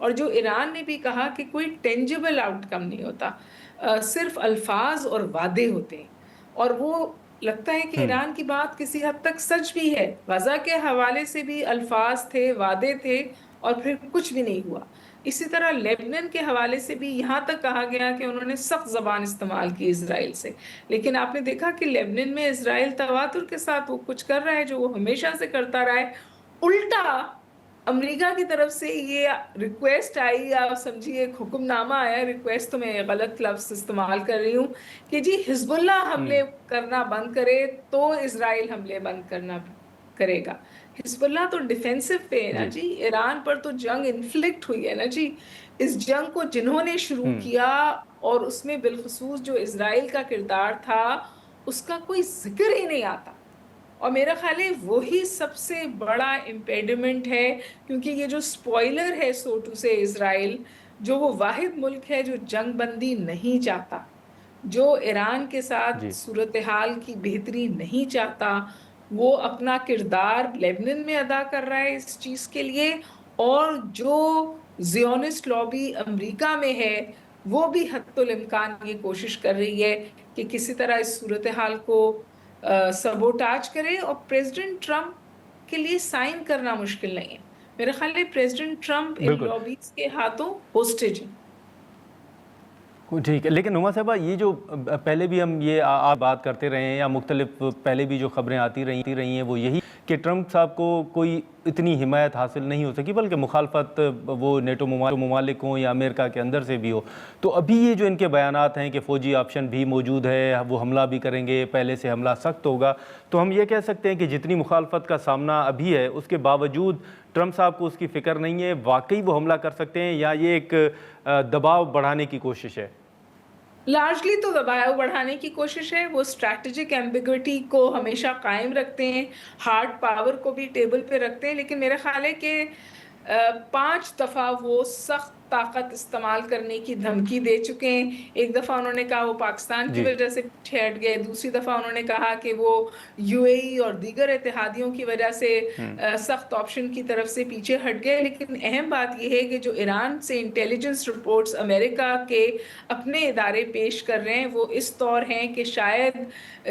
اور جو ایران نے بھی کہا کہ کوئی ٹینجبل آؤٹ کم نہیں ہوتا، صرف الفاظ اور وعدے ہوتے ہیں، اور وہ لگتا ہے کہ ایران کی بات کسی حد تک سچ بھی ہے. غزہ کے حوالے سے بھی الفاظ تھے، وعدے تھے، اور پھر کچھ بھی نہیں ہوا. اسی طرح لیبنن کے حوالے سے بھی یہاں تک کہا گیا کہ انہوں نے سخت زبان استعمال کی اسرائیل سے، لیکن آپ نے دیکھا کہ لیبنن میں اسرائیل تواتر کے ساتھ وہ کچھ کر رہا ہے جو وہ ہمیشہ سے کرتا رہا ہے. الٹا امریکہ کی طرف سے یہ ریکویسٹ آئی، یا سمجھیے ایک حکم نامہ آیا، ریکویسٹ تو میں غلط لفظ استعمال کر رہی ہوں، کہ جی حزب اللہ حملے کرنا بند کرے تو اسرائیل حملے بند کرنا کرے گا. حزب اللہ تو ڈیفینسو پہ ہے نا جی، ایران پر تو جنگ انفلکٹ ہوئی ہے نا جی. اس جنگ کو جنہوں نے شروع کیا، اور اس میں بالخصوص جو اسرائیل کا کردار تھا، اس کا کوئی ذکر ہی نہیں آتا. اور میرا خیال ہے وہی سب سے بڑا امپیڈمنٹ ہے، کیونکہ یہ جو سپوائلر ہے سوٹو سے اسرائیل، جو وہ واحد ملک ہے جو جنگ بندی نہیں چاہتا، جو ایران کے ساتھ صورتحال کی بہتری نہیں چاہتا، وہ اپنا کردار لیبنن میں ادا کر رہا ہے اس چیز کے لیے، اور جو زیونسٹ لابی امریکہ میں ہے وہ بھی حتی الامکان یہ کوشش کر رہی ہے کہ کسی طرح اس صورتحال کو سبوٹاج کرے. اور پریزیڈنٹ ٹرمپ کے لیے سائن کرنا مشکل نہیں ہے. میرے خیال ہے پریزیڈنٹ ٹرمپ ان لابیز کے ہاتھوں ہوسٹیج ہیں. ٹھیک ہے، لیکن نما صاحبہ یہ جو پہلے بھی ہم یہ آپ بات کرتے رہے ہیں، یا مختلف پہلے بھی جو خبریں آتی رہی ہیں وہ یہی کہ ٹرمپ صاحب کو کوئی اتنی حمایت حاصل نہیں ہو سکی، بلکہ مخالفت وہ نیٹو ممالک ہوں یا امریکہ کے اندر سے بھی ہو. تو ابھی یہ جو ان کے بیانات ہیں کہ فوجی آپشن بھی موجود ہے، وہ حملہ بھی کریں گے، پہلے سے حملہ سخت ہوگا، تو ہم یہ کہہ سکتے ہیں کہ جتنی مخالفت کا سامنا ابھی ہے اس کے باوجود ٹرمپ صاحب کو اس کی فکر نہیں ہے، واقعی وہ حملہ کر سکتے ہیں، یا یہ ایک دباؤ بڑھانے کی کوشش ہے؟ لارجلی تو دباؤ بڑھانے کی کوشش ہے. وہ اسٹریٹجک ایمبیگوٹی کو ہمیشہ قائم رکھتے ہیں، ہارڈ پاور کو بھی ٹیبل پہ رکھتے ہیں، لیکن میرا خیال ہے کہ 5 دفعہ وہ سخت طاقت استعمال کرنے کی دھمکی دے چکے ہیں. ایک دفعہ انہوں نے کہا وہ پاکستان کی وجہ سے پیچھے ہٹ گئے، دوسری دفعہ انہوں نے کہا کہ وہ یو اے ای اور دیگر اتحادیوں کی وجہ سے سخت آپشن کی طرف سے پیچھے ہٹ گئے. لیکن اہم بات یہ ہے کہ جو ایران سے انٹیلیجنس رپورٹس امریکہ کے اپنے ادارے پیش کر رہے ہیں وہ اس طور ہیں کہ شاید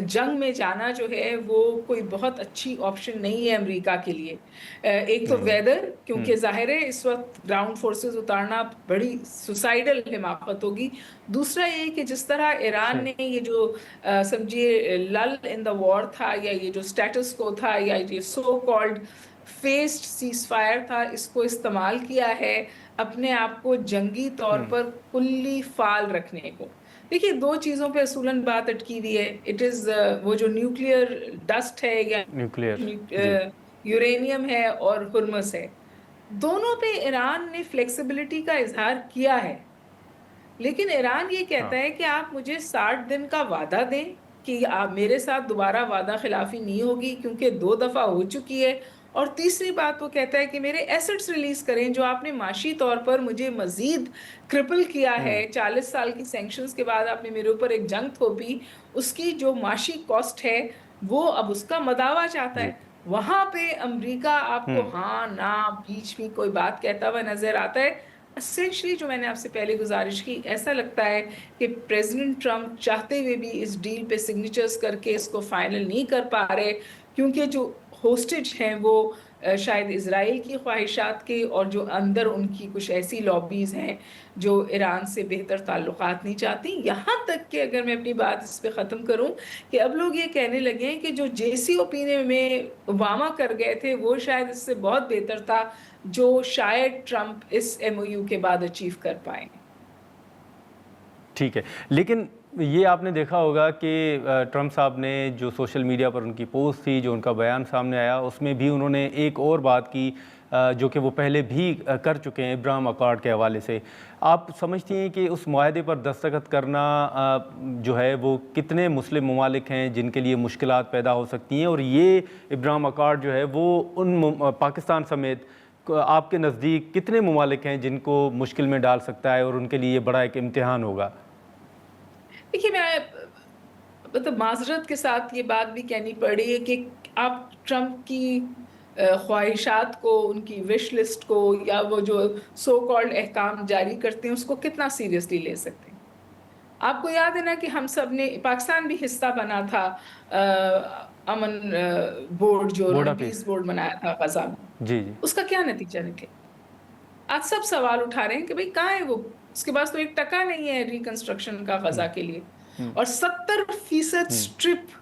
جنگ میں جانا جو ہے وہ کوئی بہت اچھی آپشن نہیں ہے امریکہ کے لیے. ایک تو ویدر، کیونکہ ظاہر ہے اس وقت گراؤنڈ فورسز اتارنا بڑی سوسائڈل حماقت ہوگی. دوسرا یہ کہ جس طرح ایران نے یہ جو سمجھیے لل ان دا وار تھا، یا یہ جو سٹیٹس کو تھا، یا یہ so called faced cease fire تھا، اس کو استعمال کیا ہے اپنے آپ کو جنگی طور پر کلی فعال رکھنے کو. دیکھیے 2 چیزوں پہ اصولاً بات اٹکی ہوئی ہے. اٹ از وہ جو نیوکلیئر ڈسٹ ہے یا یورینیم ہے اور ہرمس ہے، دونوں پہ ایران نے فلیکسیبلٹی کا اظہار کیا ہے. لیکن ایران یہ کہتا ہے کہ آپ مجھے 60 دن کا وعدہ دیں کہ آپ میرے ساتھ دوبارہ وعدہ خلافی نہیں ہوگی، کیونکہ 2 دفعہ ہو چکی ہے. اور تیسری بات وہ کہتا ہے کہ میرے ایسٹس ریلیز کریں جو آپ نے معاشی طور پر مجھے مزید کرپل کیا ہے. 40 سال کی سینکشنز کے بعد آپ نے میرے اوپر ایک جنگ تھوپی، اس کی جو معاشی کاسٹ ہے وہ اب اس کا مداوع چاہتا ہے. وہاں پہ امریکہ آپ کو ہاں نہ بیچ میں کوئی بات کہتا ہوا نظر آتا ہے. اسینشلی جو میں نے آپ سے پہلے گزارش کی، ایسا لگتا ہے کہ پریزیڈنٹ ٹرمپ چاہتے ہوئے بھی اس ڈیل پہ سگنیچرز کر کے اس کو فائنل نہیں کر پا رہے، کیونکہ جو ہوسٹیج ہیں وہ شاید اسرائیل کی خواہشات کے، اور جو اندر ان کی کچھ ایسی لابیز ہیں جو ایران سے بہتر تعلقات نہیں چاہتی. یہاں تک کہ اگر میں اپنی بات اس پہ ختم کروں کہ اب لوگ یہ کہنے لگے ہیں کہ جو جے سی او پی میں اوباما کر گئے تھے وہ شاید اس سے بہت بہتر تھا جو شاید ٹرمپ اس ایم او یو کے بعد اچیو کر پائیں. ٹھیک ہے، لیکن یہ آپ نے دیکھا ہوگا کہ ٹرمپ صاحب نے جو سوشل میڈیا پر ان کی پوسٹ تھی، جو ان کا بیان سامنے آیا، اس میں بھی انہوں نے ایک اور بات کی جو کہ وہ پہلے بھی کر چکے ہیں ابراہیم اکارڈ کے حوالے سے. آپ سمجھتی ہیں کہ اس معاہدے پر دستخط کرنا جو ہے وہ کتنے مسلم ممالک ہیں جن کے لیے مشکلات پیدا ہو سکتی ہیں، اور یہ ابراہیم اکارڈ جو ہے وہ ان پاکستان سمیت آپ کے نزدیک کتنے ممالک ہیں جن کو مشکل میں ڈال سکتا ہے اور ان کے لیے یہ بڑا ایک امتحان ہوگا؟ دیکھیے میں مطلب معذرت کے ساتھ یہ بات بھی کہنی پڑ رہی ہے کہ آپ ٹرمپ کی خواہشات کو, ان کی وش لسٹ کو, یا وہ جو سو کالڈ احکام جاری کرتے ہیں اس کو کتنا سیریسلی لے سکتے ہیں. آپ کو یاد ہے نا کہ ہم سب نے, پاکستان بھی حصہ بنا تھا امن بورڈ, جو انہوں نے پیس بورڈ بنایا تھا غزہ میں, جی جی, اس کا کیا نتیجہ نکلے؟ آج سب سوال اٹھا رہے ہیں کہ بھئی کہاں ہے وہ, اس کے پاس تو 1% نہیں ہے ریکنسٹرکشن کا غزہ کے لیے, اور 70% سٹرپ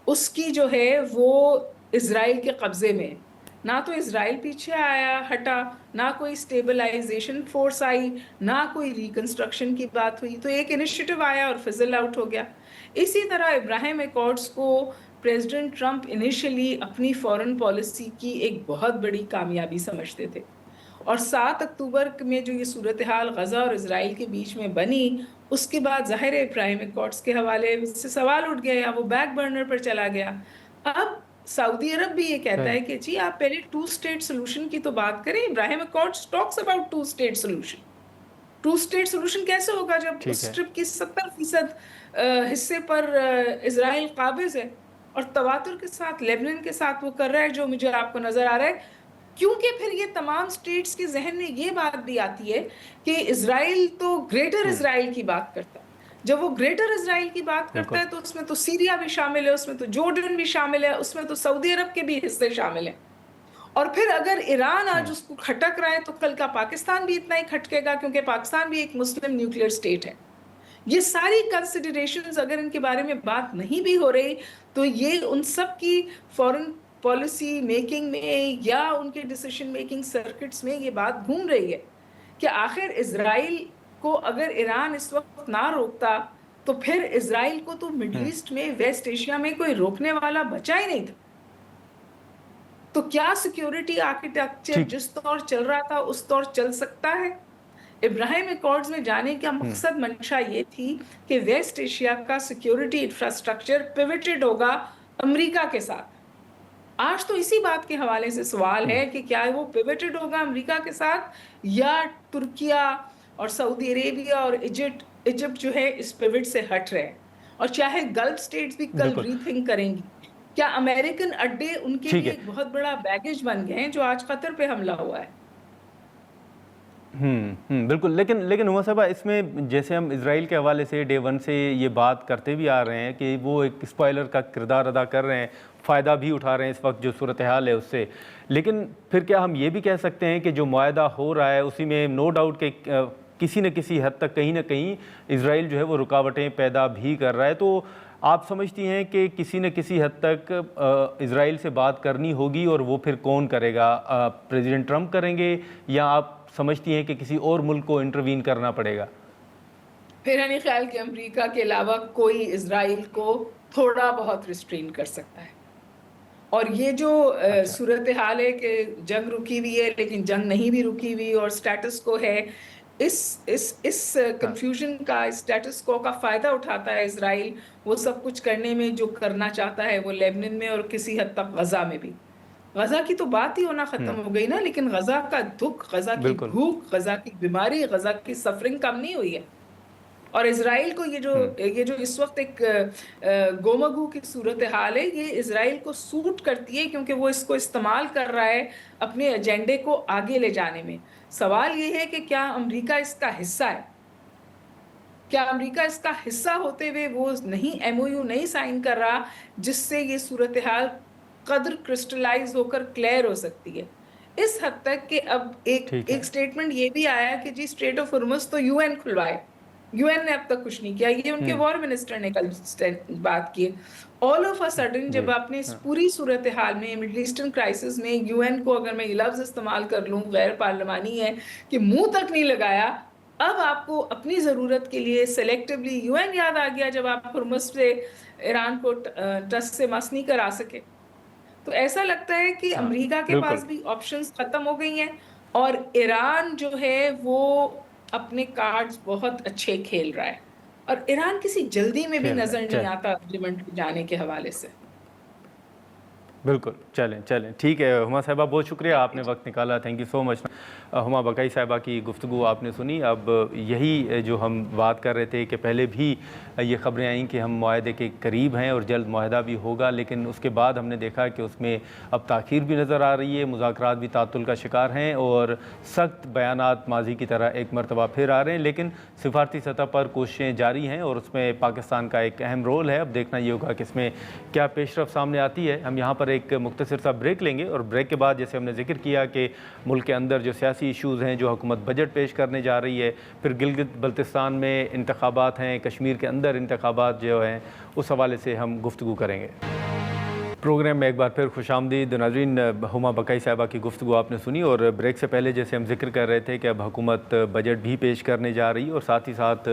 اس کی جو ہے وہ اسرائیل کے قبضے میں. نہ تو اسرائیل پیچھے آیا ہٹا, نہ کوئی اسٹیبلائزیشن فورس آئی, نہ کوئی ریکنسٹرکشن کی بات ہوئی, تو ایک انیشیٹو آیا اور فزل آؤٹ ہو گیا. اسی طرح ابراہیم ایکارڈز کو پریزیڈنٹ ٹرمپ انیشلی اپنی فورن پالیسی کی ایک بہت بڑی کامیابی سمجھتے تھے, اور 7 اکتوبر میں جو یہ صورتحال غزہ اور اسرائیل کے بیچ میں بنی, اس کے بعد ظاہر ابراہیم ایکارڈز کے حوالے سے سوال اٹھ گیا, یا وہ بیک برنر پر چلا گیا. اب سعودی عرب بھی یہ کہتا ہے کہ جی آپ پہلے 2 اسٹیٹ سولوشن کی تو بات کریں. Abraham accords talks about 2 state solution. 2 state solution کیسے ہوگا جب اس اسٹرپ کی 70% حصے پر اسرائیل قابض ہے, اور تواتر کے ساتھ لیبنان کے ساتھ وہ کر رہا ہے جو مجھے آپ کو نظر آ رہا ہے. کیونکہ پھر یہ تمام سٹیٹس کے ذہن میں یہ بات بھی آتی ہے کہ اسرائیل تو گریٹر اسرائیل کی بات کرتا ہے. جب وہ گریٹر اسرائیل کی بات کرتا ہے تو اس میں تو سیریا بھی شامل ہے, اس میں تو جورڈن بھی شامل ہے, اس میں تو سعودی عرب کے بھی حصے شامل ہیں. اور پھر اگر ایران آج اس کو کھٹک رہا ہے تو کل کا پاکستان بھی اتنا ہی کھٹکے گا, کیونکہ پاکستان بھی ایک مسلم نیوکلیئر سٹیٹ ہے. یہ ساری کنسیڈریشنز اگر ان کے بارے میں بات نہیں بھی ہو رہی, تو یہ ان سب کی فورن پالیسی میکنگ میں یا ان کے ڈیسیشن میکنگ سرکٹس میں یہ بات گھوم رہی ہے کہ آخر اسرائیل کو اگر ایران اس وقت نہ روکتا تو پھر اسرائیل کو تو مڈل ایسٹ میں, ویسٹ ایشیا میں کوئی روکنے والا بچا ہی نہیں تھا. تو کیا سیکیورٹی آرکیٹیکچر جس طور چل رہا تھا اس طور چل سکتا ہے؟ ابراہیم ایکارڈز میں جانے کا مقصد منشا یہ تھی کہ ویسٹ ایشیا کا سیکیورٹی انفراسٹرکچر پیوٹڈ ہوگا امریکہ کے ساتھ. آج تو اسی بات کے حوالے سے سوال ہے کہ کیا وہ پیوٹڈ ہوگا امریکہ کے ساتھ, یا ترکیہ اور سعودی عربیہ اور ایجپٹ جو ہے اس پیوٹ سے ہٹ رہے ہیں, اور چاہے گلف سٹیٹس بھی کل ری تھنک کریں گی. کیا امریکن اڈے ان کے لیے ایک بہت بڑا بیگیج بن گئے ہیں جو آج قطر پہ حملہ ہوا ہے؟ بالکل. لیکن عمر صاحبہ, اس میں جیسے ہم اسرائیل کے حوالے سے ڈے ون سے یہ بات کرتے بھی آ رہے ہیں کہ وہ ایک اسپوائلر کا کردار ادا کر رہے ہیں, فائدہ بھی اٹھا رہے ہیں اس وقت جو صورتحال ہے اس سے, لیکن پھر کیا ہم یہ بھی کہہ سکتے ہیں کہ جو معاہدہ ہو رہا ہے اسی میں نو ڈاؤٹ کہ کسی نہ کسی حد تک کہیں نہ کہیں اسرائیل جو ہے وہ رکاوٹیں پیدا بھی کر رہا ہے؟ تو آپ سمجھتی ہیں کہ کسی نہ کسی حد تک اسرائیل سے بات کرنی ہوگی, اور وہ پھر کون کرے گا؟ پریزیڈنٹ ٹرمپ کریں گے, یا آپ سمجھتی ہیں کہ کسی اور ملک کو انٹروین کرنا پڑے گا؟ میرا نہیں خیال کہ امریکہ کے علاوہ کوئی اسرائیل کو تھوڑا بہت ریسٹرین کر سکتا ہے. اور یہ جو صورتحال ہے کہ جنگ رکی ہوئی ہے لیکن جنگ نہیں بھی رکی ہوئی اور سٹیٹس کو ہے, اس کنفیوژن کا, اس سٹیٹس کو کا فائدہ اٹھاتا ہے اسرائیل. وہ سب کچھ کرنے میں جو کرنا چاہتا ہے وہ لیبنان میں اور کسی حد تک غزہ میں بھی. غزہ کی تو بات ہی ہونا ختم ہو گئی نا, لیکن غزہ کا دکھ, غزہ کی بھوک, غزہ کی بیماری, غزہ کی سفرنگ کم نہیں ہوئی ہے. اور اسرائیل کو یہ جو اس وقت ایک گومگو کی صورتحال ہے, یہ اسرائیل کو سوٹ کرتی ہے کیونکہ وہ اس کو استعمال کر رہا ہے اپنے ایجنڈے کو آگے لے جانے میں. سوال یہ ہے کہ کیا امریکہ اس کا حصہ ہے؟ کیا امریکہ اس کا حصہ ہوتے ہوئے وہ نہیں ایم او یو نہیں سائن کر رہا جس سے یہ صورتحال قدر کرسٹلائز ہو کر کلیئر ہو سکتی ہے؟ اس حد تک کہ اب ایک سٹیٹمنٹ یہ بھی آیا کہ جی اسٹریٹ آف ہرمز تو یو این کھلوائے. یو این نے اب تک کچھ نہیں کیا, یہ ان کے وار منسٹر نے کل بات کی. آل آف اے سڈن جب آپ نے اس پوری صورتحال میں, مڈل ایسٹرن کرائسس میں, یو این کو اگر میں یہ لفظ استعمال کر لوں غیر پارلیمانی ہے کہ منہ تک نہیں لگایا, اب آپ کو اپنی ضرورت کے لیے سلیکٹیولی یو این یاد آ گیا جب آپ ہرمز سے ایران کو ٹس سے مس نہیں کرا سکے. تو ایسا لگتا ہے کہ امریکہ کے پاس بھی آپشنز ختم ہو گئی ہیں, اور ایران جو ہے وہ اپنے کارڈز بہت اچھے کھیل رہا ہے, اور ایران کسی جلدی میں بھی نظر نہیں آتا اگریمنٹ پہ جانے کے حوالے سے. بالکل، چلیں چلیں ٹھیک ہے ہما صاحبہ، بہت شکریہ آپ نے وقت نکالا، تھینک یو سو مچ۔ ہما بقائی صاحبہ کی گفتگو آپ نے سنی۔ اب یہی جو ہم بات کر رہے تھے کہ پہلے بھی یہ خبریں آئیں کہ ہم معاہدے کے قریب ہیں اور جلد معاہدہ بھی ہوگا، لیکن اس کے بعد ہم نے دیکھا کہ اس میں اب تاخیر بھی نظر آ رہی ہے، مذاکرات بھی تعطل کا شکار ہیں اور سخت بیانات ماضی کی طرح ایک مرتبہ پھر آ رہے ہیں، لیکن سفارتی سطح پر کوششیں جاری ہیں اور اس میں پاکستان کا ایک اہم رول ہے۔ اب دیکھنا یہ ہوگا کہ اس میں کیا پیش رفت سامنے آتی ہے۔ ہم یہاں پر ایک مختصر سا بریک لیں گے اور بریک کے بعد جیسے ہم نے ذکر کیا کہ ملک کے اندر جو سیاسی ایشوز ہیں، جو حکومت بجٹ پیش کرنے جا رہی ہے، پھر گلگت بلتستان میں انتخابات ہیں، کشمیر کے اندر انتخابات جو ہیں، اس حوالے سے ہم گفتگو کریں گے۔ پروگرام میں ایک بار پھر خوش آمدید ناظرین۔ ہما بقائی صاحبہ کی گفتگو آپ نے سنی اور بریک سے پہلے جیسے ہم ذکر کر رہے تھے کہ اب حکومت بجٹ بھی پیش کرنے جا رہی اور ساتھ ہی ساتھ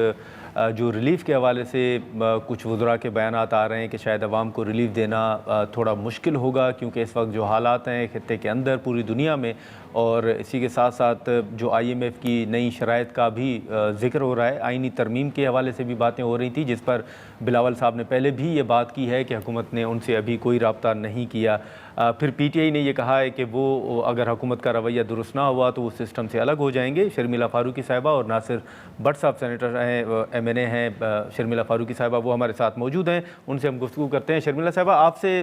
جو ریلیف کے حوالے سے کچھ وزراء کے بیانات آ رہے ہیں کہ شاید عوام کو ریلیف دینا تھوڑا مشکل ہوگا، کیونکہ اس وقت جو حالات ہیں خطے کے اندر پوری دنیا میں، اور اسی کے ساتھ ساتھ جو آئی ایم ایف کی نئی شرائط کا بھی ذکر ہو رہا ہے، آئینی ترمیم کے حوالے سے بھی باتیں ہو رہی تھیں، جس پر بلاول صاحب نے پہلے بھی یہ بات کی ہے کہ حکومت نے ان سے ابھی کوئی رابطہ نہیں کیا۔ پھر پی ٹی آئی نے یہ کہا ہے کہ وہ اگر حکومت کا رویہ درست نہ ہوا تو وہ سسٹم سے الگ ہو جائیں گے۔ شرمیلا فاروقی صاحبہ اور ناصر بٹ صاحب سینیٹر ہیں، ایم این اے ہیں، شرمیلا فاروقی صاحبہ وہ ہمارے ساتھ موجود ہیں، ان سے ہم گفتگو کرتے ہیں۔ شرمیلا صاحبہ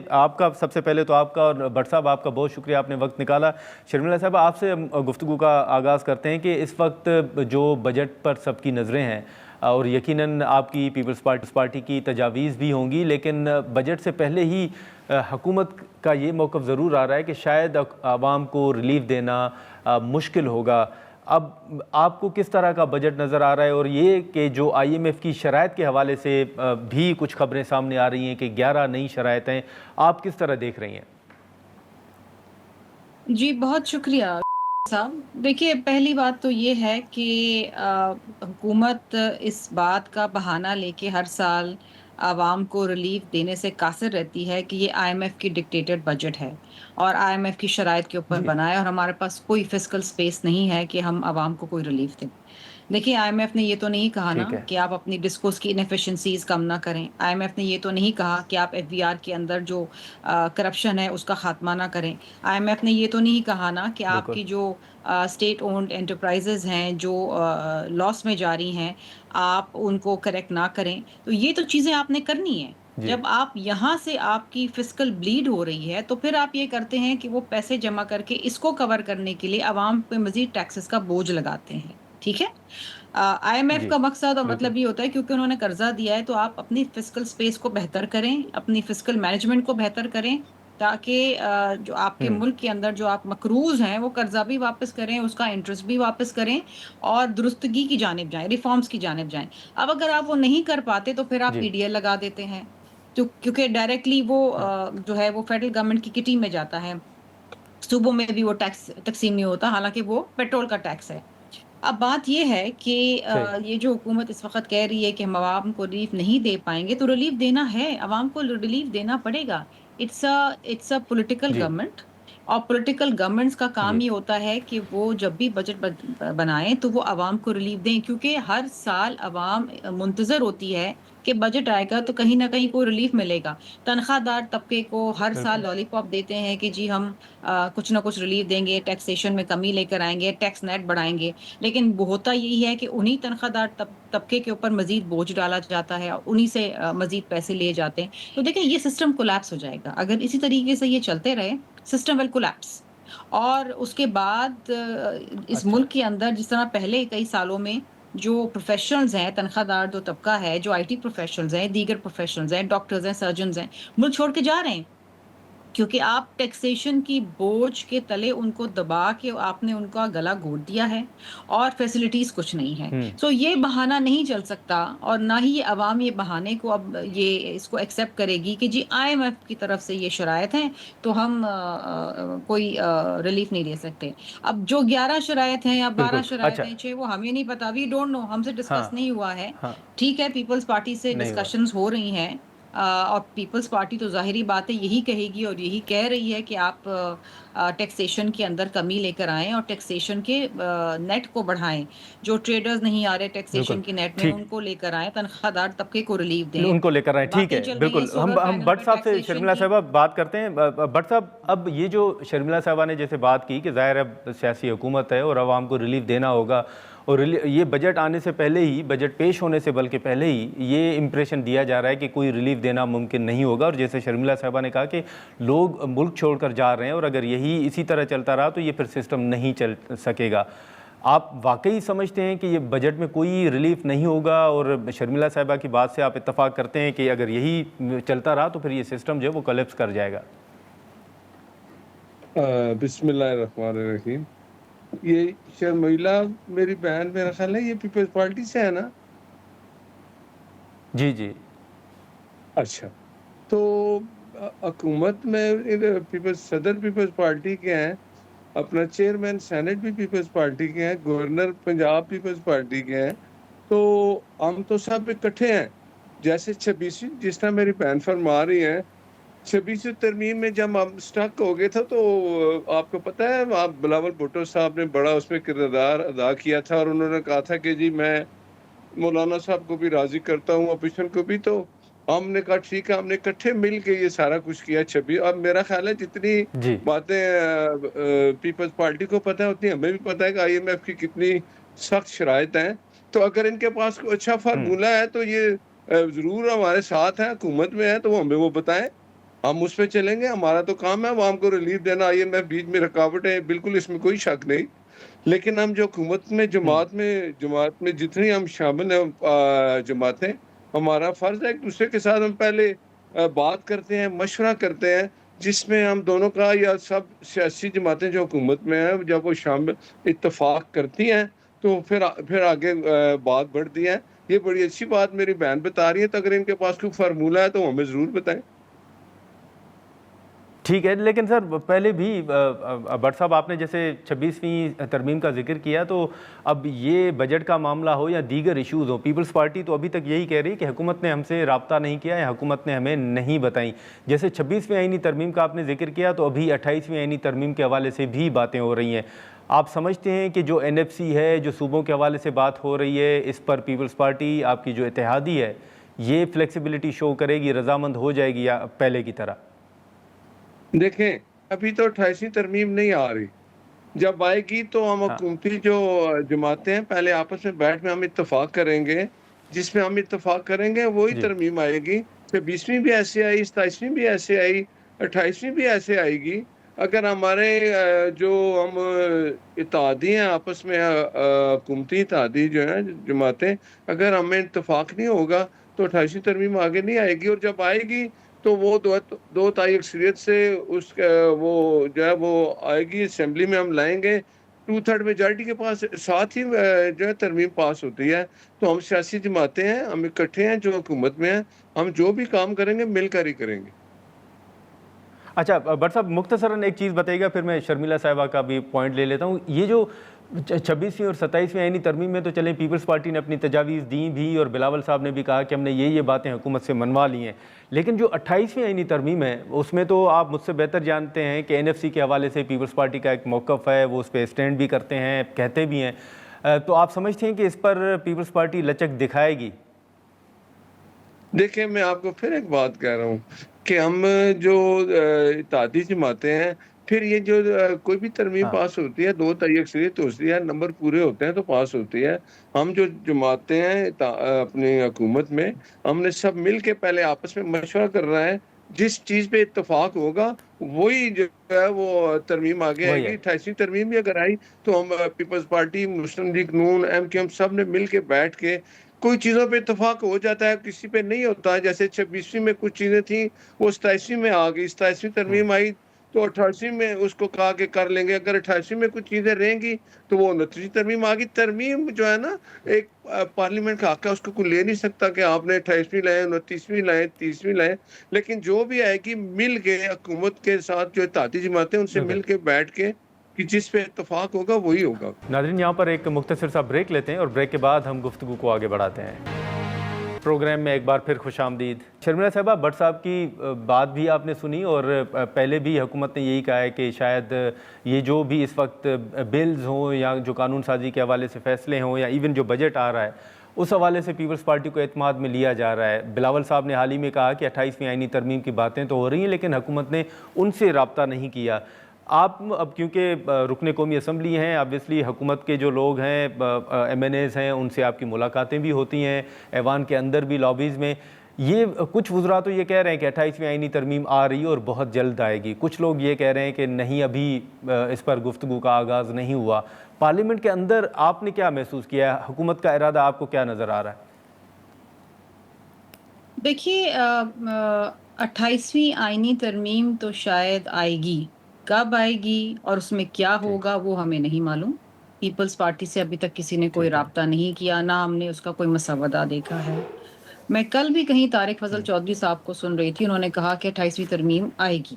آپ کا سب سے پہلے تو آپ کا، اور بٹ صاحب آپ کا بہت شکریہ، آپ نے وقت نکالا۔ شرمیلا صاحبہ آپ سے ہم گفتگو کا آغاز کرتے ہیں کہ اس وقت جو بجٹ پر سب کی نظریں ہیں اور یقیناً آپ کی پیپلز پارٹی کی تجاویز بھی ہوں گی، لیکن بجٹ سے پہلے ہی حکومت کا یہ موقف ضرور آ رہا ہے کہ شاید عوام کو ریلیف دینا مشکل ہوگا۔ اب آپ کو کس طرح کا بجٹ نظر آ رہا ہے، اور یہ کہ جو آئی ایم ایف کی شرائط کے حوالے سے بھی کچھ خبریں سامنے آ رہی ہیں کہ 11 نئی شرائط ہیں، آپ کس طرح دیکھ رہی ہیں؟ جی بہت شکریہ صاحب۔ دیکھیے پہلی بات تو یہ ہے کہ حکومت اس بات کا بہانہ لے کے ہر سال عوام کو ریلیف دینے سے قاصر رہتی ہے کہ یہ آئی ایم ایف کی ڈکٹیٹڈ بجٹ ہے اور آئی ایم ایف کی شرائط کے اوپر جی بنا ہے، اور ہمارے پاس کوئی فسکل سپیس نہیں ہے کہ ہم عوام کو کوئی ریلیف دیں۔ دیکھیے آئی ایم ایف نے یہ تو نہیں کہا نا ٹھیک ہے، کہ آپ اپنی ڈسکوز کی انیفیشنسیز کم نہ کریں، آئی ایم ایف نے یہ تو نہیں کہا کہ آپ ایف بی آر کے اندر جو کرپشن ہے اس کا خاتمہ نہ کریں، آئی ایم ایف نے یہ تو نہیں کہا نا کہ آپ بالکل کی جو اسٹیٹ اونڈ انٹرپرائزز ہیں جو لاس میں جاری ہیں آپ ان کو کریکٹ نہ کریں۔ تو یہ تو چیزیں آپ نے کرنی ہیں۔ جی جب آپ یہاں سے آپ کی فسکل بلیڈ ہو رہی ہے تو پھر آپ یہ کرتے ہیں کہ وہ پیسے جمع کر کے اس کو کور کرنے کے لیے عوام پہ مزید ٹیکسز کا بوجھ لگاتے ہیں، ٹھیک ہے۔ آئی ایم ایف جی کا مقصد اور بالکل مطلب یہ ہوتا ہے کیونکہ انہوں نے قرضہ دیا ہے تو آپ اپنی فسکل سپیس کو بہتر کریں، اپنی فسکل مینجمنٹ کو بہتر کریں، تاکہ جو آپ کے ملک کے اندر جو آپ مقروض ہیں وہ قرضہ بھی واپس کریں، اس کا انٹرسٹ بھی واپس کریں اور درستگی کی جانب جائیں، ریفارمز کی جانب جائیں۔ اب اگر آپ وہ نہیں کر پاتے تو پھر آپ جی پی ڈی ایل لگا دیتے ہیں، کیونکہ ڈائریکٹلی وہ جو ہے وہ فیڈرل گورنمنٹ کی کٹی میں جاتا ہے، صوبوں میں بھی وہ ٹیکس تقسیم نہیں ہوتا، حالانکہ وہ پیٹرول کا ٹیکس ہے۔ اب بات یہ ہے کہ صحیح یہ جو حکومت اس وقت کہہ رہی ہے کہ ہم عوام کو ریلیف نہیں دے پائیں گے، تو ریلیف دینا ہے، عوام کو ریلیف دینا پڑے گا۔ اٹس اے پولیٹیکل جی گورنمنٹ، اور پولیٹیکل گورنمنٹس کا کام جی یہ ہوتا ہے کہ وہ جب بھی بجٹ بنائیں تو وہ عوام کو ریلیف دیں، کیونکہ ہر سال عوام منتظر ہوتی ہے کہ بجٹ آئے گا تو کہیں نہ کہیں کوئی ریلیف ملے گا۔ تنخواہ دار طبقے کو ہر بالکل سال لالی پاپ دیتے ہیں کہ جی ہم کچھ نہ کچھ ریلیف دیں گے، ٹیکسیشن میں کمی لے کر آئیں گے، ٹیکس نیٹ بڑھائیں گے، لیکن ہوتا یہی ہے کہ انہی تنخواہ دار طبقے کے اوپر مزید بوجھ ڈالا جاتا ہے اور انہی سے مزید پیسے لیے جاتے ہیں۔ تو دیکھیں یہ سسٹم کولیپس ہو جائے گا اگر اسی طریقے سے یہ چلتے رہے، سسٹم ول کولیپس۔ اور اس کے بعد اس اچھا ملک کے اندر جس طرح پہلے کئی سالوں میں جو پروفیشنلز ہیں، تنخواہ دار جو طبقہ ہے، جو آئی ٹی پروفیشنلز ہیں، دیگر پروفیشنلز ہیں، ڈاکٹرز ہیں، سرجنز ہیں، ملک چھوڑ کے جا رہے ہیں، کیونکہ آپ ٹیکسیشن کی بوجھ کے تلے ان کو دبا کے آپ نے ان کا گلا گھونٹ دیا ہے اور فیسلٹیز کچھ نہیں ہے۔ سو یہ بہانہ نہیں چل سکتا، اور نہ ہی یہ عوام یہ بہانے کو اب یہ اس کو ایکسیپٹ کرے گی کہ جی آئی ایم ایف کی طرف سے یہ شرائط ہیں تو ہم کوئی ریلیف نہیں دے سکتے۔ اب جو 11 شرائط ہیں یا 12 بالکل شرائط اچھا ہیں 6، وہ ہمیں نہیں پتا، وی ڈونٹ نو، ہم سے ہاں ڈسکس نہیں ہوا ہے۔ ہاں ٹھیک ہے، پیپلز پارٹی سے نہیں ہوا ڈسکشنز ہو رہی ہیں، اور پیپلز پارٹی تو ظاہری بات ہے یہی کہے گی اور یہی کہہ رہی ہے کہ آپ ٹیکسیشن کے اندر کمی لے کر آئیں اور ٹیکسیشن کے نیٹ کو بڑھائیں. جو ٹریڈرز نہیں آ رہے بالکل ٹیکسیشن کی نیٹ میں ٹھیک، ان کو لے کر آئیں, تنخواہ دار طبقے کو ریلیف دیں. ان کو لے کر آئیں. ٹھیک باتیں ہے چل رہی ہیں بالکل. ہم سولر پینل بٹ پر صاحب سے ٹیکسیشن شرمیلا کی. صاحبہ بات کرتے ہیں. بٹ صاحب اب یہ جو شرمیلا صاحبہ نے جیسے بات کی کہ ظاہر ہے سیاسی حکومت ہے اور عوام کو ریلیف دینا ہوگا, اور یہ بجٹ آنے سے پہلے ہی, بجٹ پیش ہونے سے بلکہ پہلے ہی یہ امپریشن دیا جا رہا ہے کہ کوئی ریلیف دینا ممکن نہیں ہوگا, اور جیسے شرمیلا صاحبہ نے کہا کہ لوگ ملک چھوڑ کر جا رہے ہیں اور اگر یہی اسی طرح چلتا رہا تو یہ پھر سسٹم نہیں چل سکے گا. آپ واقعی سمجھتے ہیں کہ یہ بجٹ میں کوئی ریلیف نہیں ہوگا, اور شرمیلا صاحبہ کی بات سے آپ اتفاق کرتے ہیں کہ اگر یہی چلتا رہا تو پھر یہ سسٹم جو ہے وہ کلیپس کر جائے گا؟ بسم اللہ الرحمن الرحیم. یہ شرمیلا میری بہن میرا خیال ہے یہ پیپلز پارٹی سے ہے نا؟ جی جی. اچھا, تو حکومت میں صدر پیپلز پارٹی کے ہیں, اپنا چیئرمین سینٹ بھی پیپلز پارٹی کے ہیں, گورنر پنجاب پیپلز پارٹی کے ہیں, تو ہم تو سب اکٹھے ہیں. جیسے 26 جس طرح میری بہن فرما رہی ہیں 26 ترمیم میں جب ہم سٹک ہو گئے تھا تو آپ کو پتہ ہے آپ بلاول بھٹو صاحب نے بڑا اس میں کردار ادا کیا تھا, اور انہوں نے کہا تھا کہ جی میں مولانا صاحب کو بھی راضی کرتا ہوں, اپوزیشن کو بھی. تو ہم نے کہا ٹھیک ہے, ہم نے اکٹھے مل کے یہ سارا کچھ کیا 26. اب میرا خیال ہے جتنی جی باتیں پیپلز پارٹی کو پتہ ہے اتنی ہمیں بھی پتہ ہے کہ آئی ایم ایف کی کتنی سخت شرائط ہیں. تو اگر ان کے پاس کوئی اچھا فارمولہ ہے تو یہ ضرور ہمارے ساتھ ہیں, حکومت میں ہے, تو ہمیں وہ بتائیں, ہم اس پہ چلیں گے. ہمارا تو کام ہے عوام کو ریلیف دینا. آئی ایم ایف بیچ میں رکاوٹ ہے بالکل, اس میں کوئی شک نہیں, لیکن ہم جو حکومت میں جماعت میں جتنی ہم شامل ہیں جماعتیں, ہمارا فرض ہے ایک دوسرے کے ساتھ ہم پہلے بات کرتے ہیں, مشورہ کرتے ہیں, جس میں ہم دونوں کا یا سب سیاسی جماعتیں جو حکومت میں ہیں جب وہ شامل اتفاق کرتی ہیں تو پھر آگے بات بڑھتی ہے. یہ بڑی اچھی بات میری بہن بتا رہی ہے, تو اگر ان کے پاس کوئی فارمولہ ہے تو ہمیں ضرور بتائیں. ٹھیک ہے, لیکن سر پہلے بھی بٹ صاحب آپ نے جیسے 26ویں ترمیم کا ذکر کیا, تو اب یہ بجٹ کا معاملہ ہو یا دیگر ایشوز ہو, پیپلز پارٹی تو ابھی تک یہی کہہ رہی کہ حکومت نے ہم سے رابطہ نہیں کیا یا حکومت نے ہمیں نہیں بتائیں. جیسے 26ویں آئینی ترمیم کا آپ نے ذکر کیا, تو ابھی 28ویں آئینی ترمیم کے حوالے سے بھی باتیں ہو رہی ہیں. آپ سمجھتے ہیں کہ جو این ایف سی ہے, جو صوبوں کے حوالے سے بات ہو رہی ہے, اس پر پیپلز پارٹی آپ کی جو اتحادی ہے یہ فلیکسیبلٹی شو کرے گی, رضامند ہو جائے گی یا پہلے کی طرح؟ دیکھیں ابھی تو 28ویں ترمیم نہیں آ رہی, جب آئے گی تو ہم حکومتی جو جماعتیں ہیں پہلے آپس میں بیٹھ میں ہم اتفاق کریں گے, جس میں ہم اتفاق کریں گے وہی جی ترمیم آئے گی. 26ویں بھی ایسے آئی, 27ویں بھی ایسے آئی, 28ویں بھی ایسے آئے گی. اگر ہمارے جو ہم اتحادی ہیں آپس میں, حکومتی اتحادی جو ہیں جماعتیں, اگر ہمیں اتفاق نہیں ہوگا تو 28ویں ترمیم آگے نہیں آئے گی. اور جب آئے گی تو وہ دو تائی اکثریت سے اس وہ جو ہے وہ آئے گی, اسمبلی میں ہم لائیں گے, 2/3 میجارٹی کے پاس ساتھ ہی جو ہے ترمیم پاس ہوتی ہے. تو ہم سیاسی جماعتیں ہیں, ہم اکٹھے ہیں جو حکومت میں ہیں, ہم جو بھی کام کریں گے مل کر ہی کریں گے. اچھا بٹ صاحب مختصراً ایک چیز بتائیے گا, پھر میں شرمیلا صاحبہ کا بھی پوائنٹ لے لیتا ہوں. یہ جو 26ویں اور 27ویں آئینی ترمیم میں تو چلیں پیپلز پارٹی نے اپنی تجاویز دیں بھی, اور بلاول صاحب نے بھی کہا کہ ہم نے یہ باتیں حکومت سے منوا لی ہیں, لیکن جو 28ویں آئینی ترمیم ہے اس میں تو آپ مجھ سے بہتر جانتے ہیں کہ این ایف سی کے حوالے سے پیپلز پارٹی کا ایک موقف ہے, وہ اس پہ اسٹینڈ بھی کرتے ہیں, کہتے بھی ہیں. تو آپ سمجھتے ہیں کہ اس پر پیپلز پارٹی لچک دکھائے گی؟ دیکھیں میں آپ کو پھر ایک بات کہہ رہا ہوں کہ ہم جو اتحادی جماعتیں ہیں, پھر یہ جو کوئی بھی ترمیم ہاں پاس ہوتی ہے 2/3 اکثریت ہوتی ہے, نمبر پورے ہوتے ہیں تو پاس ہوتی ہے. ہم جو جماعتیں ہیں اپنی حکومت میں, ہم نے سب مل کے پہلے آپس میں مشورہ کر رہا ہے, جس چیز پہ اتفاق ہوگا وہی جو ہے وہ ترمیم آگے آئے وہی ہے. گی. 28ویں ترمیم بھی اگر آئی تو ہم پیپلز پارٹی, مسلم لیگ نون, ایم کیو, ہم سب نے مل کے بیٹھ کے کوئی چیزوں پہ اتفاق ہو جاتا ہے, کسی پہ نہیں ہوتا. جیسے 26ویں میں کچھ چیزیں تھیں وہ 27ویں میں آ گئی, 27ویں ترمیم آئی تو 28ویں میں اس کو کہا کہ کر لیں گے. اگر 28ویں میں کچھ چیزیں رہیں گی تو وہ 29ویں ترمیم آ گئی. ترمیم جو ہے نا ایک پارلیمنٹ کا حق ہے, اس کو کوئی لے نہیں سکتا کہ آپ نے 28ویں لائیں, 29ویں لائیں, 30ویں لائیں, لیکن جو بھی آئے گی مل کے حکومت کے ساتھ جو اتحادی جماعتیں ان سے بالکل. مل کے بیٹھ کے کہ جس پہ اتفاق ہوگا وہی ہوگا. ناظرین یہاں پر ایک مختصر سا بریک لیتے ہیں, اور بریک کے بعد ہم گفتگو کو آگے بڑھاتے ہیں. پروگرام میں ایک بار پھر خوش آمدید. شرمیلا صاحبہ, بٹ صاحب کی بات بھی آپ نے سنی اور پہلے بھی حکومت نے یہی کہا ہے کہ شاید یہ جو بھی اس وقت بلز ہوں یا جو قانون سازی کے حوالے سے فیصلے ہوں یا ایون جو بجٹ آ رہا ہے اس حوالے سے پیپلز پارٹی کو اعتماد میں لیا جا رہا ہے. بلاول صاحب نے حال ہی میں کہا کہ 28ویں آئینی ترمیم کی باتیں تو ہو رہی ہیں لیکن حکومت نے ان سے رابطہ نہیں کیا. آپ اب کیونکہ رکن قومی اسمبلی ہیں, آبویسلی حکومت کے جو لوگ ہیں ایم این ایز ہیں ان سے آپ کی ملاقاتیں بھی ہوتی ہیں, ایوان کے اندر بھی لابیز میں. یہ کچھ وزراء تو یہ کہہ رہے ہیں کہ 28ویں آئینی ترمیم آ رہی ہے اور بہت جلد آئے گی, کچھ لوگ یہ کہہ رہے ہیں کہ نہیں ابھی اس پر گفتگو کا آغاز نہیں ہوا. پارلیمنٹ کے اندر آپ نے کیا محسوس کیا ہے, حکومت کا ارادہ آپ کو کیا نظر آ رہا ہے؟ دیکھیے 28ویں آئینی ترمیم تو شاید آئے گی, کب آئے گی اور اس میں کیا ہوگا وہ ہمیں نہیں معلوم. پیپلز پارٹی سے ابھی تک کسی نے کوئی رابطہ نہیں کیا, نہ ہم نے اس کا کوئی مسودہ دیکھا ہے. میں کل بھی کہیں طارق فضل چودھری صاحب کو سن رہی تھی, انہوں نے کہا کہ 28ویں ترمیم آئے گی,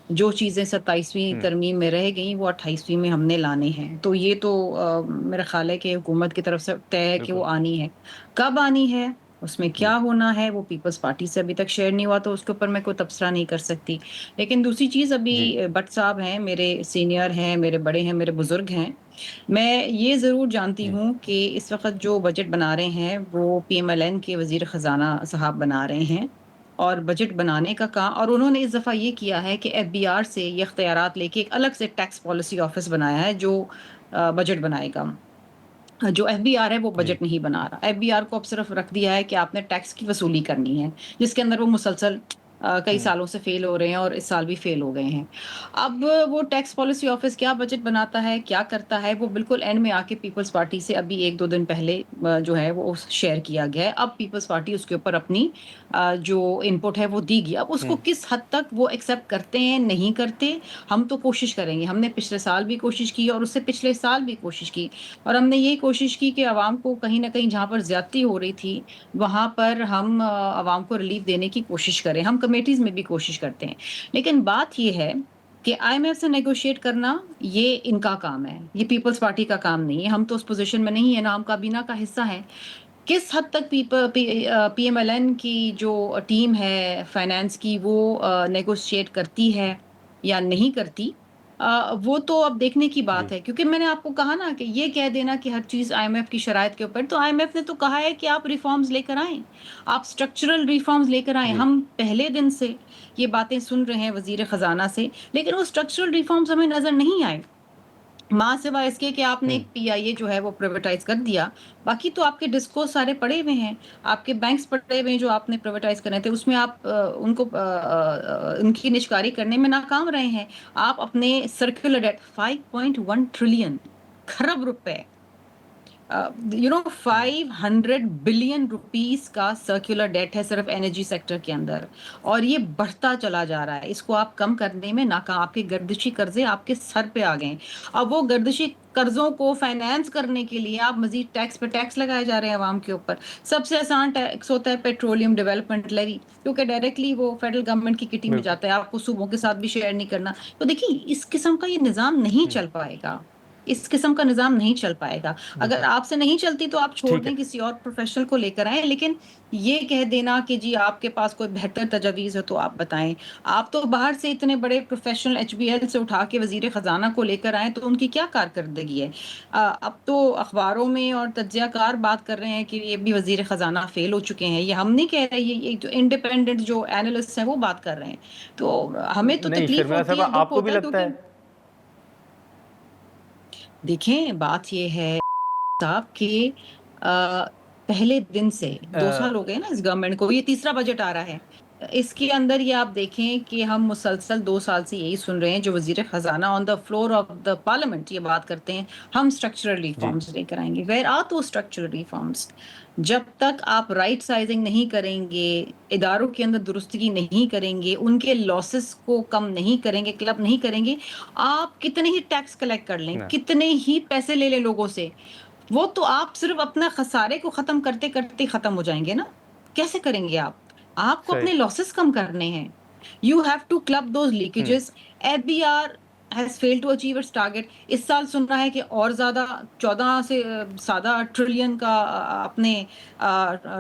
جو چیزیں 27ویں ترمیم میں رہ گئیں وہ 28ویں میں ہم نے لانے ہیں. تو یہ تو میرا خیال ہے کہ حکومت کی طرف سے طے ہے کہ وہ آنی ہے. کب آنی ہے, اس میں کیا ہونا ہے, وہ پیپلز پارٹی سے ابھی تک شیئر نہیں ہوا, تو اس کے اوپر میں کوئی تبصرہ نہیں کر سکتی. لیکن دوسری چیز, ابھی بٹ صاحب ہیں, میرے سینئر ہیں, میرے بڑے ہیں, میرے بزرگ ہیں. میں یہ ضرور جانتی ہوں کہ اس وقت جو بجٹ بنا رہے ہیں وہ پی ایم ایل این کے وزیر خزانہ صاحب بنا رہے ہیں, اور بجٹ بنانے کا کام, اور انہوں نے اس دفعہ یہ کیا ہے کہ ایف بی آر سے یہ اختیارات لے کے ایک الگ سے ٹیکس پالیسی آفس بنایا ہے جو بجٹ بنائے گا. جو ایف بی آر ہے وہ بجٹ نہیں بنا رہا. ایف بی آر کو اب صرف رکھ دیا ہے کہ آپ نے ٹیکس کی وصولی کرنی ہے, جس کے اندر وہ مسلسل کئی سالوں سے فیل ہو رہے ہیں اور اس سال بھی فیل ہو گئے ہیں. اب وہ ٹیکس پالیسی آفس کیا بجٹ بناتا ہے, کیا کرتا ہے, وہ بالکل اینڈ میں آ کے پیپلز پارٹی سے ابھی 1-2 دن پہلے جو ہے وہ شیئر کیا گیا ہے. اب پیپلز پارٹی اس کے اوپر اپنی جو ان پٹ ہے وہ دی گئی. اب اس کو کس حد تک وہ ایکسیپٹ کرتے ہیں نہیں کرتے, ہم تو کوشش کریں گے. ہم نے پچھلے سال بھی کوشش کی اور اس سے پچھلے سال بھی کوشش کی, اور ہم نے یہی کوشش کی کہ عوام کو کہیں نہ کہیں جہاں پر زیادتی ہو رہی تھی وہاں پر ہم عوام کو ریلیف دینے کی کوشش کریں. ہم کمیٹیز میں بھی کوشش کرتے ہیں, لیکن بات یہ ہے کہ آئی ایم ایف سے نیگوشیٹ کرنا یہ ان کا کام ہے, یہ پیپلز پارٹی کا کام نہیں ہے. ہم تو اس پوزیشن میں نہیں ہے, نہ ہم کابینہ کا حصہ ہیں. کس حد تک پی ایم ایل این کی جو ٹیم ہے فائنانس کی وہ نیگوشیٹ کرتی ہے یا نہیں کرتی, وہ تو اب دیکھنے کی بات ہے. کیونکہ میں نے آپ کو کہا نا کہ یہ کہہ دینا کہ ہر چیز آئی ایم ایف کی شرائط کے اوپر, تو آئی ایم ایف نے تو کہا ہے کہ آپ ریفارمز لے کر آئیں, آپ اسٹرکچرل ریفارمز لے کر آئیں. ہم پہلے دن سے یہ باتیں سن رہے ہیں وزیر خزانہ سے, لیکن وہ اسٹرکچرل ریفارمز ہمیں نظر نہیں آئے, ماں سوائے اس کے کہ آپ نے پی آئی اے جو ہے وہ پرائیویٹائز کر دیا. باقی تو آپ کے ڈسکو سارے پڑے ہوئے ہیں, آپ کے بینکس پڑے ہوئے ہیں جو آپ نے پرائیویٹائز کرنے تھے, اس میں آپ ان کو ان کی نشکاری کرنے میں ناکام رہے ہیں. آپ اپنے سرکولر ڈیٹ 5.1 ٹریلین کھرب روپے 500 بلین روپیز کا سرکولر ڈیٹ ہے صرف انرجی سیکٹر کے اندر, اور یہ بڑھتا چلا جا رہا ہے. اس کو آپ کم کرنے میں ناکام, آپ کے گردشی قرضے آپ کے سر پہ آ گئے. اب وہ گردشی قرضوں کو فائنانس کرنے کے لیے آپ مزید ٹیکس پہ ٹیکس لگائے جا رہے ہیں عوام کے اوپر. سب سے آسان ٹیکس ہوتا ہے پیٹرولیم ڈیولپمنٹ لیوی, کیونکہ ڈائریکٹلی وہ فیڈرل گورنمنٹ کی کٹی میں جاتا ہے, آپ کو صوبوں کے ساتھ بھی شیئر نہیں کرنا. تو دیکھیے اس قسم کا یہ نظام نہیں چل پائے گا, اس قسم کا نظام نہیں چل پائے گا. اگر آپ سے نہیں چلتی تو آپ چھوڑ دیں, کسی اور پروفیشنل کو لے کر آئیں. لیکن یہ کہہ دینا کہ جی آپ کے پاس کوئی بہتر تجاویز ہو تو آپ بتائیں. آپ تو باہر سے اتنے بڑے پروفیشنل ایچ بی ایل سے اٹھا کے وزیر خزانہ کو لے کر آئیں, تو ان کی کیا کارکردگی ہے؟ اب تو اخباروں میں اور تجزیہ کار بات کر رہے ہیں کہ یہ بھی وزیر خزانہ فیل ہو چکے ہیں. یہ ہم نہیں کہہ رہے, یہ جو انڈیپینڈنٹ جو اینالسٹ ہیں وہ بات کر رہے ہیں. تو ہمیں تو تکلیف ہوتی ہے, آپ کو بھی لگتا ہے؟ دیکھیں بات یہ ہے صاحب کہ پہلے دن سے 2 سال ہو گئے نا اس گورنمنٹ کو, یہ تیسرا بجٹ آ رہا ہے. اس کے اندر یہ آپ دیکھیں کہ ہم مسلسل 2 سال سے یہی سن رہے ہیں, جو وزیر خزانہ on the floor of the parliament یہ بات کرتے ہیں ہم اسٹرکچرل ریفارمز لے کر آئیں گے. ویئر آر تو اسٹرکچرل ریفارمز؟ جب تک آپ رائٹ سائزنگ نہیں کریں گے, اداروں کے اندر درستگی نہیں کریں گے, ان کے لاسز کو کم نہیں کریں گے, کلب نہیں کریں گے, آپ کتنے ہی ٹیکس کلیکٹ کر لیں, کتنے ہی پیسے لے لیں لوگوں سے, وہ تو آپ صرف اپنا خسارے کو ختم کرتے کرتے ختم ہو جائیں گے نا. کیسے کریں گے آپ کو اپنے لاسز کم کرنے ہیں. You have to curb those leakages. F B R has failed to achieve its target. اس سال سن رہا ہے کہ اور زیادہ 14 سے زیادہ ٹریلین کا اپنے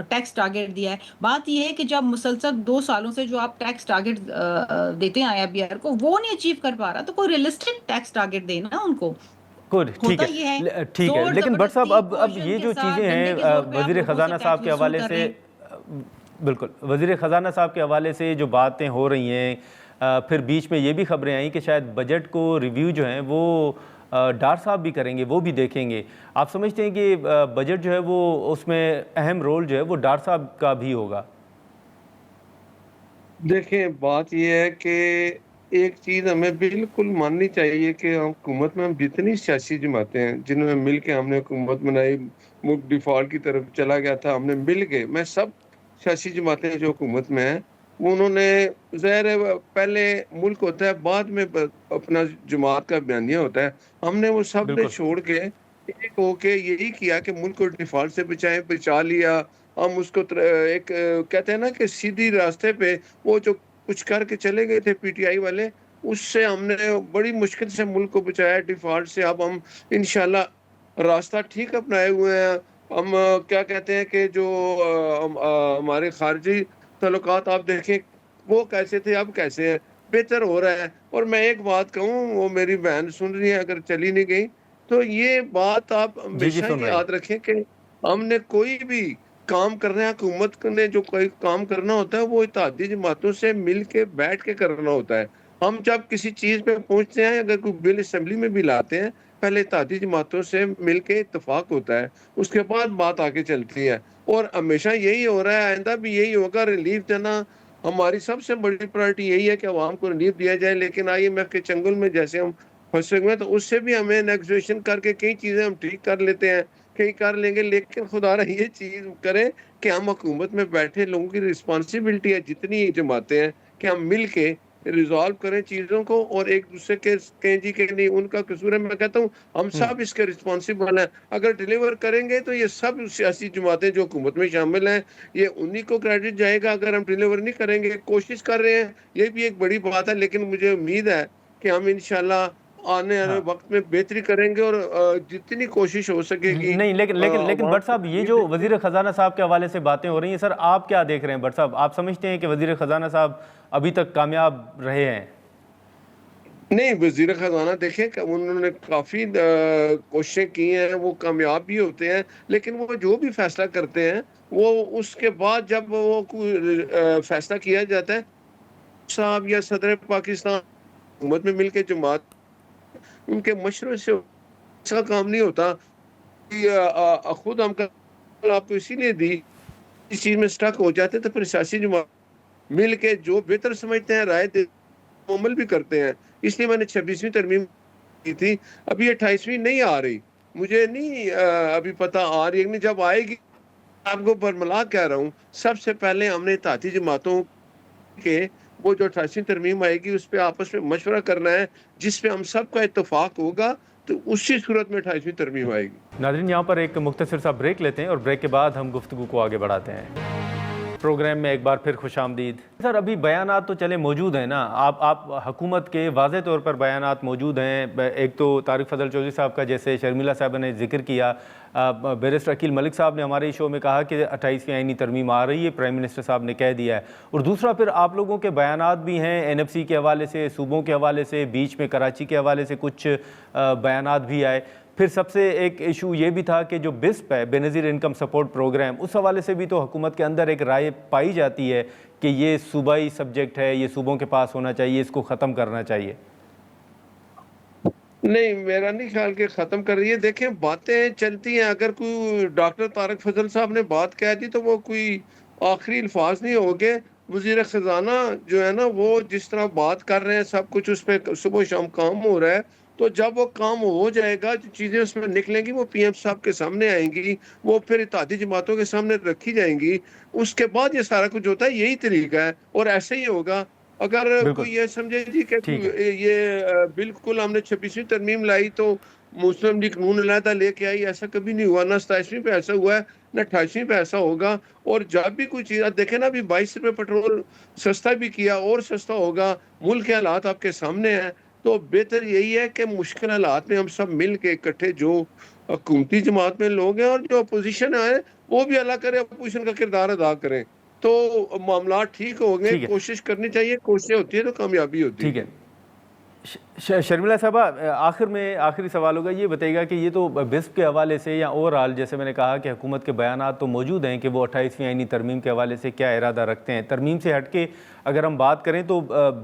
ٹیکس ٹارگیٹ دیا ہے. بات یہ ہے کہ جب مسلسل 2 سالوں سے جو آپ ٹیکس ٹارگیٹ دیتے ہیں IRBR کو وہ نہیں اچیو کر پا رہا تو کوئی ریئلسٹک ٹیکس ٹارگیٹ دینا ان کو. گڈ ٹھیک ہے ٹھیک ہے. لیکن بٹ صاحب اب یہ جو چیزیں ہیں وزیر خزانہ صاحب کے حوالے سے بالکل وزیر خزانہ صاحب کے حوالے سے جو باتیں ہو رہی ہیں پھر بیچ میں یہ بھی خبریں آئیں کہ شاید بجٹ کو ریویو جو ہیں وہ ڈار صاحب بھی کریں گے, وہ بھی دیکھیں گے. آپ سمجھتے ہیں کہ بجٹ جو ہے وہ اس میں اہم رول جو ہے وہ ڈار صاحب کا بھی ہوگا؟ دیکھیں بات یہ ہے کہ ایک چیز ہمیں بالکل ماننی چاہیے کہ حکومت میں ہم جتنی سیاسی جماعتیں ہیں جنہوں نے مل کے ہم نے حکومت بنائی, ملک ڈیفالٹ کی طرف چلا گیا تھا, ہم نے مل کے, میں سب سیاسی جماعتیں جو حکومت میں ہیں وہ انہوں نے ظاہر پہلے ملک ہوتا ہے بعد میں اپنا جماعت کا بیانیہ ہوتا ہے, ہم نے وہ سب نے چھوڑ کے ایک ہو کے یہی کیا کہ ملک کو ڈیفالٹ سے بچا لیا. ہم اس کو ایک کہتے ہیں نا کہ سیدھی راستے پہ وہ جو کچھ کر کے چلے گئے تھے PTI والے, اس سے ہم نے بڑی مشکل سے ملک کو بچایا ڈیفالٹ سے. اب ہم انشاءاللہ راستہ ٹھیک اپنائے ہوئے ہیں. ہم کیا کہتے ہیں کہ جو ہمارے خارجی تعلقات آپ دیکھیں وہ کیسے تھے اب کیسے ہیں, بہتر ہو رہا ہے. اور میں ایک بات کہوں, وہ میری بہن سن رہی ہے اگر چلی نہیں گئی تو یہ بات آپ ہمیشہ یاد رکھیں کہ ہم نے کوئی بھی کام کرنا ہے, حکومت نے جو کوئی کام کرنا ہوتا ہے وہ اتحادی جماعتوں سے مل کے بیٹھ کے کرنا ہوتا ہے. ہم جب کسی چیز پہ پہنچتے ہیں, اگر کوئی بل اسمبلی میں بھی لاتے ہیں, پہلے اتحادی جماعتوں سے مل کے اتفاق ہوتا ہے, اس کے بعد بات آگے چلتی ہے. اور ہمیشہ یہی ہو رہا ہے, آئندہ بھی یہی ہوگا. ریلیف دینا ہماری سب سے بڑی پرائرٹی یہی ہے کہ عوام کو ریلیف دیا جائے. لیکن IMF کے چنگل میں جیسے ہم پھنسے ہوئے ہیں تو اس سے بھی ہمیں نیگوشیشن کر کے کئی چیزیں ہم ٹھیک کر لیتے ہیں, کئی کر لیں گے. لیکن خدا رہا یہ چیز کریں کہ ہم حکومت میں بیٹھے لوگوں کی رسپانسبلٹی ہے جتنی جماعتیں ہیں کہ ہم مل کے ریزالو کریں چیزوں کو, اور ایک دوسرے کے کہیں جی کہ نہیں ان کا قصور ہے. میں کہتا ہوں ہم سب اس کے رسپانسبل ہیں. اگر ڈیلیور کریں گے تو یہ سب سیاسی جماعتیں جو حکومت میں شامل ہیں یہ انہی کو کریڈٹ جائے گا. اگر ہم ڈیلیور نہیں کریں گے, کوشش کر رہے ہیں, یہ بھی ایک بڑی بات ہے. لیکن مجھے امید ہے کہ ہم انشاءاللہ آنے والے وقت میں بہتری کریں گے اور جتنی کوشش ہو سکے گی. نہیں لیکن بٹ صاحب یہ جو وزیر خزانہ صاحب کے حوالے سے باتیں ہو رہی ہیں, سر آپ کیا دیکھ رہے ہیں؟ بٹ صاحب آپ سمجھتے ہیں کہ وزیر خزانہ صاحب ابھی تک کامیاب رہے ہیں؟ نہیں, وزیر خزانہ دیکھیں کہ انہوں نے کافی کوششیں کی ہیں, وہ کامیاب بھی ہوتے ہیں. لیکن وہ جو بھی فیصلہ کرتے ہیں وہ اس کے بعد جب وہ کوئی فیصلہ کیا جاتا ہے صاحب یا صدر پاکستان حکومت میں مل کے جماعت ان کے مشورے سے ایسا کام نہیں ہوتا. خود ہم آپ کو اسی لیے دی اس چیز میں سٹک ہو جاتے تو پھر سیاسی جماعت مل کے جو بہتر سمجھتے ہیں رائے دے عمل بھی کرتے ہیں. اس لیے میں نے 26ویں ترمیم کی تھی, ابھی 28ویں نہیں آ رہی, مجھے نہیں ابھی پتہ آ رہی ہے. جب آئے گی آپ کو برملا کہہ رہا ہوں, سب سے پہلے ہم نے اتحادی جماعتوں کے وہ جو 28ویں ترمیم آئے گی اس پہ آپس میں مشورہ کرنا ہے جس پہ ہم سب کا اتفاق ہوگا, تو اسی صورت میں 28ویں ترمیم آئے گی. ناظرین یہاں پر ایک مختصر سا بریک لیتے ہیں اور بریک کے بعد ہم گفتگو کو آگے بڑھاتے ہیں. پروگرام میں ایک بار پھر خوش آمدید. سر ابھی بیانات تو چلے موجود ہیں نا, آپ حکومت کے واضح طور پر بیانات موجود ہیں. ایک تو طارق فضل چودھری صاحب کا جیسے شرمیلا صاحبہ نے ذکر کیا, بیرسٹر عقیل ملک صاحب نے ہمارے شو میں کہا کہ 28ویں آئینی ترمیم آ رہی ہے, پرائم منسٹر صاحب نے کہہ دیا ہے. اور دوسرا پھر آپ لوگوں کے بیانات بھی ہیں NFC کے حوالے سے, صوبوں کے حوالے سے, بیچ میں کراچی کے حوالے سے کچھ بیانات بھی آئے. پھر سب سے ایک ایشو یہ بھی تھا کہ جو BISP ہے بے نظیر انکم سپورٹ پروگرام, اس حوالے سے بھی تو حکومت کے اندر ایک رائے پائی جاتی ہے کہ یہ صوبائی سبجیکٹ ہے, یہ صوبوں کے پاس ہونا چاہیے, اس کو ختم کرنا چاہیے. نہیں, میرا نہیں خیال کہ ختم کر رہی ہے. دیکھیں باتیں چلتی ہیں, اگر کوئی ڈاکٹر طارق فضل صاحب نے بات کہہ دی تو وہ کوئی آخری الفاظ نہیں ہوگے. وزیر خزانہ جو ہے نا وہ جس طرح بات کر رہے ہیں سب کچھ اس پہ صبح شام کام ہو رہا ہے, تو جب وہ کام ہو جائے گا جو چیزیں اس میں نکلیں گی وہ PM صاحب کے سامنے آئیں گی, وہ پھر اتحادی جماعتوں کے سامنے رکھی جائیں گی. اس کے بعد یہ سارا کچھ ہوتا ہے, یہی طریقہ ہے اور ایسے ہی ہوگا. اگر کوئی یہ سمجھے جی کہ یہ بالکل ہم نے 26ویں ترمیم لائی تو مسلم لیگ قانون علیحدہ لے کے آئی, ایسا کبھی نہیں ہوا. نہ 27ویں پہ ایسا ہوا ہے, نہ 28ویں پہ ایسا ہوگا. اور جب بھی کوئی چیز دیکھیں نا, ابھی 22 روپے پیٹرول سستا بھی کیا اور سستا ہوگا. ملک کے حالات آپ کے سامنے ہیں, تو بہتر یہی ہے کہ مشکل حالات میں ہم سب مل کے اکٹھے، جو حکومتی جماعت میں لوگ ہیں اور جو اپوزیشن ہے وہ بھی اللہ کرے اپوزیشن کا کردار ادا کریں، تو معاملات ٹھیک ہوں گے. ٹھیک ہے، کوشش کرنی چاہیے، کوششیں ہوتی ہیں تو کامیابی ہوتی ٹھیک ہے. ہے. شرمیلا صاحبہ، آخری سوال ہوگا، یہ بتائیے گا کہ یہ تو بسپ کے حوالے سے یا اوورآل، جیسے میں نے کہا کہ حکومت کے بیانات تو موجود ہیں کہ وہ 28ویں آئینی ترمیم کے حوالے سے کیا ارادہ رکھتے ہیں. ترمیم سے ہٹ کے اگر ہم بات کریں تو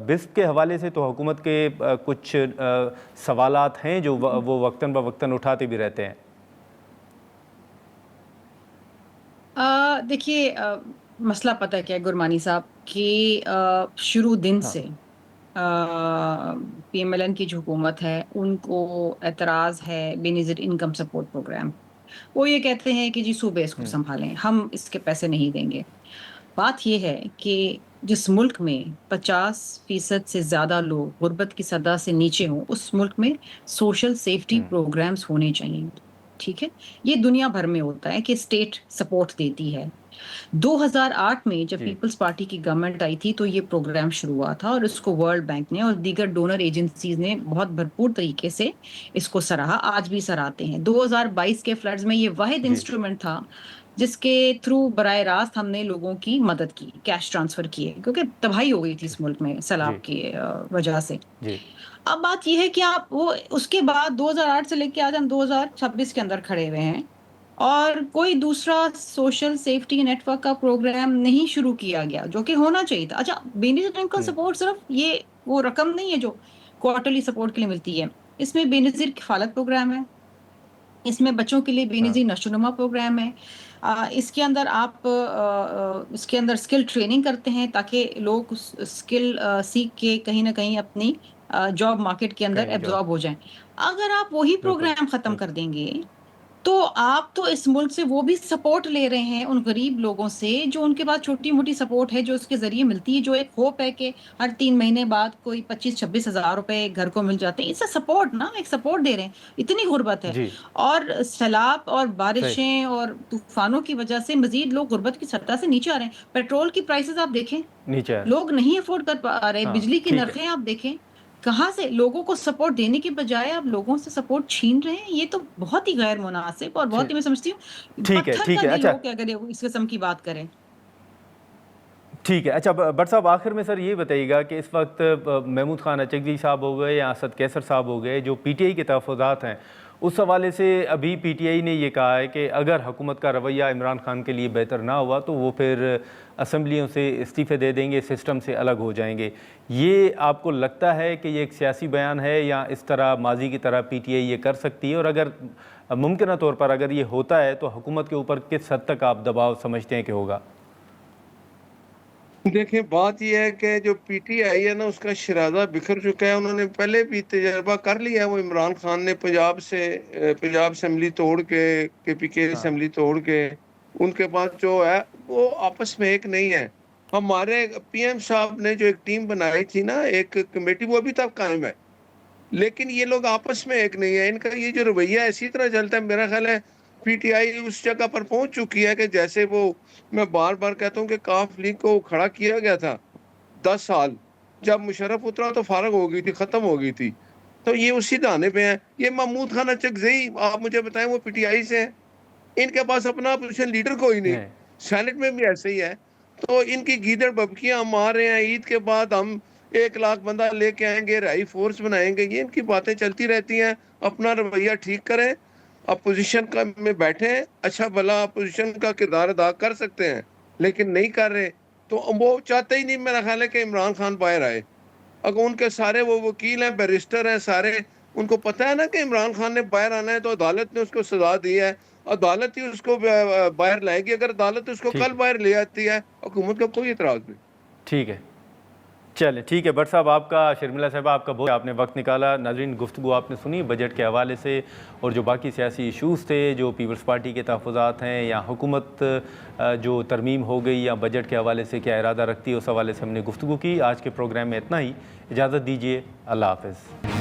بسپ کے حوالے سے تو حکومت کے کچھ سوالات ہیں جو وہ وقتاً بوقتاً اٹھاتے بھی رہتے ہیں. دیکھیے، مسئلہ پتہ کیا ہے گرمانی صاحب کہ شروع دن ہاں، سے پی ایم ایل این کی جو حکومت ہے ان کو اعتراض ہے بے نظیر انکم سپورٹ پروگرام. وہ یہ کہتے ہیں کہ جی صوبے اس کو سنبھالیں، ہم اس کے پیسے نہیں دیں گے. بات یہ ہے کہ جس ملک میں 50% سے زیادہ لوگ غربت کی سطح سے نیچے ہوں، اس ملک میں سوشل سیفٹی پروگرامز ہونے چاہیے. ٹھیک ہے، یہ دنیا بھر میں ہوتا ہے کہ اسٹیٹ سپورٹ دیتی ہے. 2008 میں جب جی، پیپلز پارٹی کی گورنمنٹ آئی تھی تو یہ پروگرام شروع ہوا تھا، اور اس کو ورلڈ بینک نے اور دیگر ڈونر ایجنسیز نے بہت بھرپور طریقے سے اس کو سراہا، آج بھی سراہتے ہیں. 2022 کے فلڈز میں یہ واحد جی، انسٹرومنٹ تھا جس کے تھرو براہ راست ہم نے لوگوں کی مدد کی، کیش ٹرانسفر کیے، کیونکہ تباہی ہو گئی تھی اس ملک میں جی، سیلاب کی وجہ سے. جی، اب بات یہ ہے کہ آپ وہ اس کے بعد 2008 سے لے کے آج ہم 2026 کے اندر کھڑے ہوئے ہیں اور کوئی دوسرا سوشل سیفٹی نیٹ ورک کا پروگرام نہیں شروع کیا گیا جو کہ ہونا چاہیے تھا. اچھا، بے نظیر انکم سپورٹ صرف یہ وہ رقم نہیں ہے جو کوارٹرلی سپورٹ کے لیے ملتی ہے، اس میں بے نظیر کفالت پروگرام ہے، اس میں بچوں کے لیے بے ہاں، نظیر نشو و نما پروگرام ہے. اس کے اندر آپ اس کے اندر اسکل ٹریننگ کرتے ہیں تاکہ لوگ اسکل سیکھ کے کہیں نہ کہیں اپنی جاب مارکیٹ کے اندر کہیں جاب، ایبزارب ہو جائیں. اگر آپ وہی بالکل، پروگرام ختم بالکل، کر دیں گے تو آپ تو اس ملک سے وہ بھی سپورٹ لے رہے ہیں ان غریب لوگوں سے جو ان کے پاس چھوٹی موٹی سپورٹ ہے جو اس کے ذریعے ملتی ہے، جو ایک ہوپ ہے کہ ہر 3 مہینے بعد کوئی 25-26 ہزار روپے گھر کو مل جاتے ہیں. اس سے سپورٹ نا، ایک سپورٹ دے رہے ہیں. اتنی غربت ہے، جی، اور سیلاب اور صحیح، بارشیں اور طوفانوں کی وجہ سے مزید لوگ غربت کی سطح سے نیچے آ رہے ہیں. پیٹرول کی پرائسز آپ دیکھیں، نیچے ہے، لوگ نہیں افورڈ کر پا رہے. ہاں، بجلی کی ٹھیک ہے. نرخیں آپ دیکھیں، کہاں سے لوگوں کو سپورٹ دینے کے بجائے آپ لوگوں سے سپورٹ چھین رہے ہیں. یہ تو بہت ہی غیر مناسب اور بہت ہی، میں سمجھتی ہوں ٹھیک ہے، پتھر ٹھیک کا ہے. دل اچھا، ہو کہ اگر یہ اس قسم کی بات کریں. ٹھیک ہے. اچھا بٹ صاحب، آخر میں سر یہ بتائیے گا کہ اس وقت محمود خان اچکزئی صاحب ہو گئے یا اسد کیسر صاحب ہو گئے، جو پی ٹی آئی کے تحفظات ہیں، اس حوالے سے ابھی پی ٹی آئی نے یہ کہا ہے کہ اگر حکومت کا رویہ عمران خان کے لیے بہتر نہ ہوا تو وہ پھر اسمبلیوں سے استعفے دے دیں گے، سسٹم سے الگ ہو جائیں گے. یہ آپ کو لگتا ہے کہ یہ ایک سیاسی بیان ہے یا اس طرح ماضی کی طرح پی ٹی آئی یہ کر سکتی ہے؟ اور اگر ممکنہ طور پر اگر یہ ہوتا ہے تو حکومت کے اوپر کس حد تک آپ دباؤ سمجھتے ہیں کہ ہوگا؟ دیکھیں، بات یہ ہے کہ جو پی ٹی آئی ہے نا، اس کا شرازہ بکھر چکا ہے. انہوں نے پہلے بھی تجربہ کر لیا ہے. وہ عمران خان نے پنجاب اسمبلی توڑ کے پی کے ہاں، اسمبلی توڑ کے، ان کے پاس جو ہے وہ آپس میں ایک نہیں ہے. ہمارے پی ایم صاحب نے جو ایک ٹیم بنائی تھی نا، ایک کمیٹی، وہ ابھی تک قائم ہے، لیکن یہ لوگ آپس میں ایک نہیں ہے. ان کا یہ جو رویہ اسی طرح چلتا ہے. میرا خیال ہے پی ٹی آئی اس جگہ پر پہنچ چکی ہے کہ جیسے وہ، میں بار بار کہتا ہوں کہ کاف لیگ کو کھڑا کیا گیا تھا 10 سال، جب مشرف اترا تو فارغ ہو گئی تھی، ختم ہو گئی تھی. تو یہ اسی دانے پہ ہیں. یہ محمود خان اچکزئی، آپ مجھے بتائیں، وہ پی ٹی آئی سے ہیں، ان کے پاس اپنا اپوزیشن لیڈر کوئی نہیں. سینٹ میں بھی ایسے ہی ہے. تو ان کی گیدڑ ببکیاں ہم آ رہے ہیں، عید کے بعد ہم 1 لاکھ بندہ لے کے آئیں گے، رہائی فورس بنائیں گے. یہ ان کی باتیں چلتی رہتی ہیں. اپنا رویہ ٹھیک کریں، اپوزیشن میں بیٹھیں. اچھا بھلا اپوزیشن کا کردار ادا کر سکتے ہیں، لیکن نہیں کر رہے. تو وہ چاہتے ہی نہیں، میرا خیال ہے، کہ عمران خان باہر آئے. اگر ان کے سارے وہ وکیل ہیں، بیرسٹر ہیں سارے، ان کو پتہ ہے نا کہ عمران خان نے باہر آنا ہے، تو عدالت نے اس کو سزا دی ہے. عدالت ہی اس کو باہر لائے گی. اگر عدالت اس کو ٹھیک کل ہے، باہر لے آتی ہے، حکومت کا کوئی اعتراض نہیں. ٹھیک ہے. چلیں ٹھیک ہے. بٹ صاحب، آپ کا، شرمیلا صاحبہ، آپ کا بہت آپ نے وقت نکالا. ناظرین، گفتگو آپ نے سنی بجٹ کے حوالے سے، اور جو باقی سیاسی ایشوز تھے، جو پیپلز پارٹی کے تحفظات ہیں یا حکومت جو ترمیم ہو گئی یا بجٹ کے حوالے سے کیا ارادہ رکھتی ہے، اس حوالے سے ہم نے گفتگو کی. آج کے پروگرام میں اتنا ہی. اجازت دیجیے. اللہ حافظ.